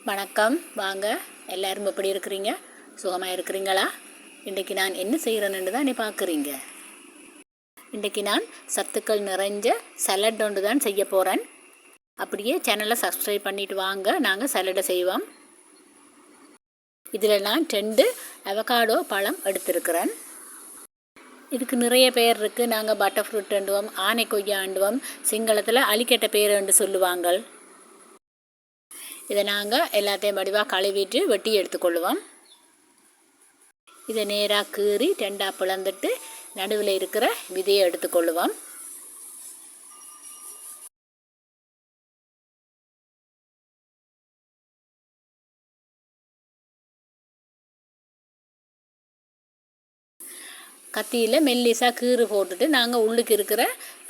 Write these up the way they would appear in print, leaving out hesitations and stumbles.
வணக்கம். வாங்க, எல்லோரும் எப்படி இருக்கிறீங்க? சுகமாக இருக்கிறீங்களா? இன்றைக்கி நான் என்ன செய்கிறேன்னு தான் நீ பார்க்குறீங்க. இன்றைக்கி நான் சத்துக்கள் நிறைஞ்ச சலட் ஒன்று தான் செய்ய போகிறேன். அப்படியே சேனலை சப்ஸ்கிரைப் பண்ணிவிட்டு வாங்க, நாங்கள் சலடை செய்வோம். இதில் நான் 2 அவகாடோ பழம் எடுத்திருக்கிறேன். இதுக்கு நிறைய பேர் இருக்குது. நாங்கள் பட்டர் ஃப்ரூட் அண்டுவோம், ஆனை கொய்யா அண்டுவோம், சிங்களத்தில் அலிக்கட்ட பேர் என்று சொல்லுவாங்க. இதை நாங்கள் எல்லாத்தையும் வடிவாக கழுவிட்டு வெட்டி எடுத்துக்கொள்ளுவோம். இதை நேராக கீறி 2 பிளந்துட்டு நடுவில் இருக்கிற விதையை எடுத்துக்கொள்ளுவோம். கத்தியில் மெல்லிசாக கீறு போட்டுட்டு நாங்கள் உள்ளுக்கு இருக்கிற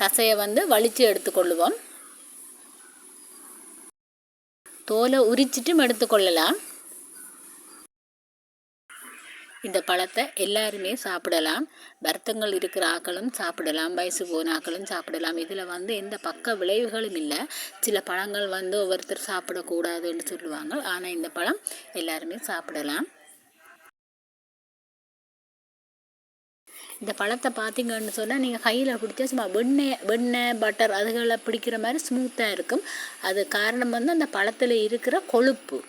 தசையை வலித்து எடுத்துக்கொள்ளுவோம். தோலை உரிச்சிட்டும் எடுத்துக்கொள்ளலாம். இந்த பழத்தை எல்லாருமே சாப்பிடலாம். வருத்தங்கள் இருக்கிற ஆக்களும் சாப்பிடலாம், வயசு போன ஆக்களும் சாப்பிடலாம். இதில் எந்த பக்க விளைவுகளும் இல்லை. சில பழங்கள் ஒவ்வொருத்தர் சாப்பிடக்கூடாதுன்னு சொல்லுவாங்க. ஆனால் இந்த பழம் எல்லாருமே சாப்பிடலாம். இந்த பழத்தை பார்த்தீங்கன்னு சொன்னால் நீங்கள் கையில் பிடிச்சா சும்மா வெண்ணெய் பட்டர் அதுகளை பிடிக்கிற மாதிரி ஸ்மூத்தாக இருக்கும். அது காரணம் அந்த பழத்தில் இருக்கிற கொழுப்பு.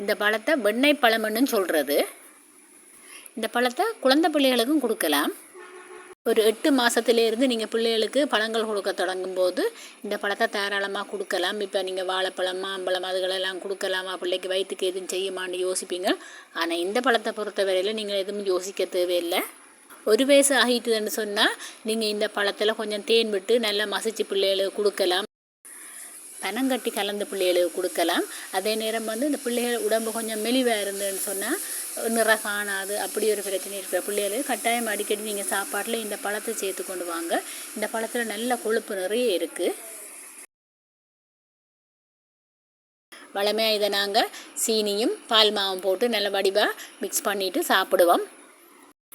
இந்த பழத்தை வெண்ணெய் பழம்னு சொல்கிறது. இந்த பழத்தை குழந்தை பிள்ளைகளுக்கும் கொடுக்கலாம். ஒரு 8 மாதத்துலேருந்து நீங்கள் பிள்ளைகளுக்கு பழங்கள் கொடுக்க தொடங்கும்போது இந்த பழத்தை தாராளமாக கொடுக்கலாம். இப்போ நீங்கள் வாழைப்பழம், மாம்பழம் அதுகளெல்லாம் கொடுக்கலாமா, பிள்ளைக்கு வயிற்றுக்கு எதுவும் செய்யுமான்னு யோசிப்பீங்க. ஆனால் இந்த பழத்தை பொறுத்த வரையில் நீங்கள் எதுவும் யோசிக்க தேவையில்லை. 1 வயசு ஆகிட்டுதுன்னு சொன்னால் நீங்கள் இந்த பழத்தில் கொஞ்சம் தேன் விட்டு நல்லா மசிச்சு பிள்ளைகளுக்கு கொடுக்கலாம். பனங்கட்டி கலந்து பிள்ளைகளுக்கு கொடுக்கலாம். அதே நேரம் இந்த பிள்ளைகள் உடம்பு கொஞ்சம் மெலிவாக இருந்ததுன்னு சொன்னால் நிற காணாது அப்படி ஒரு பிரச்சனை இருக்கிற பிள்ளைகளுக்கு கட்டாயம் அடிக்கடி நீங்கள் சாப்பாட்டில் இந்த பழத்தை சேர்த்து கொண்டு வாங்க. இந்த பழத்தில் நல்ல கொழுப்பு நிறைய இருக்குது. வளமையாக இதை நாங்கள் சீனியும் பால் மாவும் போட்டு நல்ல வடிவாக மிக்ஸ் பண்ணிவிட்டு சாப்பிடுவோம்.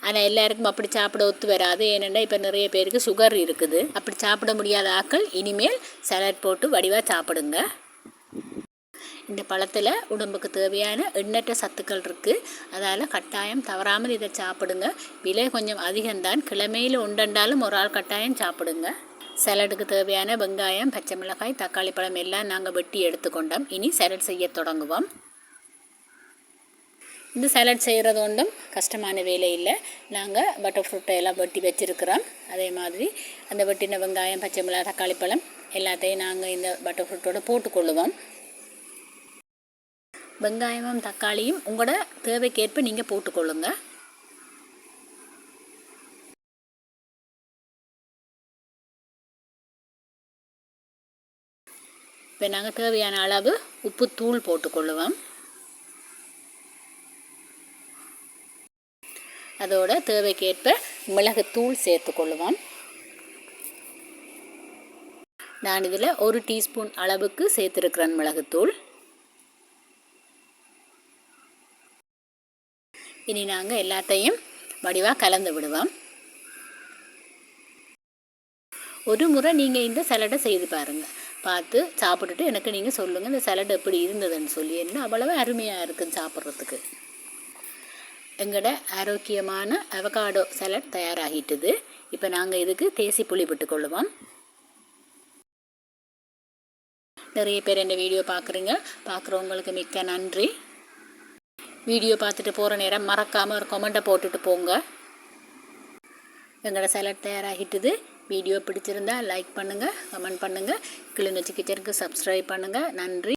ஆனால் எல்லாருக்கும் அப்படி சாப்பிட ஒத்து வராது. ஏனென்றால் இப்போ நிறைய பேருக்கு சுகர் இருக்குது. அப்படி சாப்பிட முடியாத ஆட்கள் இனிமேல் சலாட் போட்டு வடிவாக சாப்பிடுங்க. இந்த பழத்தில் உடம்புக்கு தேவையான எண்ணற்ற சத்துக்கள் இருக்குது. அதால் கட்டாயம் தவறாமல் இதை சாப்பிடுங்க. விலை கொஞ்சம் அதிகம்தான். கிழமையில் உண்டண்டாலும் ஒரு ஆள் கட்டாயம் சாப்பிடுங்க. சலாடுக்கு தேவையான வெங்காயம், பச்சை மிளகாய், தக்காளி பழம் எல்லாம் நாங்கள் வெட்டி எடுத்துக்கொண்டோம். இனி சலாட் செய்ய தொடங்குவோம். இந்த சலாட் செய்கிறது ஒன்றும் கஷ்டமான வேலை இல்லை. நாங்கள் பட்டர் ஃப்ரூட்டை எல்லாம் வெட்டி வச்சுருக்கிறோம். அதே மாதிரி அந்த வெட்டின வெங்காயம், பச்சை மிளகாய், தக்காளி பழம் எல்லாத்தையும் நாங்கள் இந்த பட்டர் ஃப்ரூட்டோடு போட்டுக்கொள்ளுவோம். வெங்காயமும் தக்காளியும் உங்களோட தேவைக்கேற்ப நீங்கள் போட்டுக்கொள்ளுங்க. இப்போ நாங்கள் தேவையான அளவு உப்பு தூள் போட்டுக்கொள்ளுவோம். அதோட தேவைக்கேற்ப மிளகுத்தூள் சேர்த்துக்கொள்ளுவோம். நான் இதில் 1 டீஸ்பூன் அளவுக்கு சேர்த்துருக்கிறேன் மிளகுத்தூள். இனி நாங்கள் எல்லாத்தையும் வடிவாக கலந்து விடுவோம். ஒரு முறை நீங்கள் இந்த சலாடை செய்து பாருங்கள். பார்த்து சாப்பிட்டுட்டு எனக்கு நீங்கள் சொல்லுங்கள் இந்த சலாட் எப்படி இருந்ததுன்னு சொல்லி. என்ன அவ்வளவு அருமையாக இருக்குது சாப்பிட்றதுக்கு. எங்களோட ஆரோக்கியமான அவகாடோ சலாட் தயாராகிட்டுது. இப்போ நாங்கள் இதுக்கு தேசி புளி விட்டுக்கொள்ளுவோம். நிறைய பேர் இந்த வீடியோ பார்க்குறவங்களுக்கு மிக்க நன்றி. வீடியோ பார்த்துட்டு போகிற நேரம் மறக்காமல் ஒரு கமெண்ட்டை போட்டுட்டு போங்க. எங்களோட சலாட் தயாராகிட்டுது. வீடியோ பிடிச்சிருந்தா லைக் பண்ணுங்கள், கமெண்ட் பண்ணுங்கள், கிளிநொச்சி கிச்சனுக்கு சப்ஸ்கிரைப் பண்ணுங்கள். நன்றி.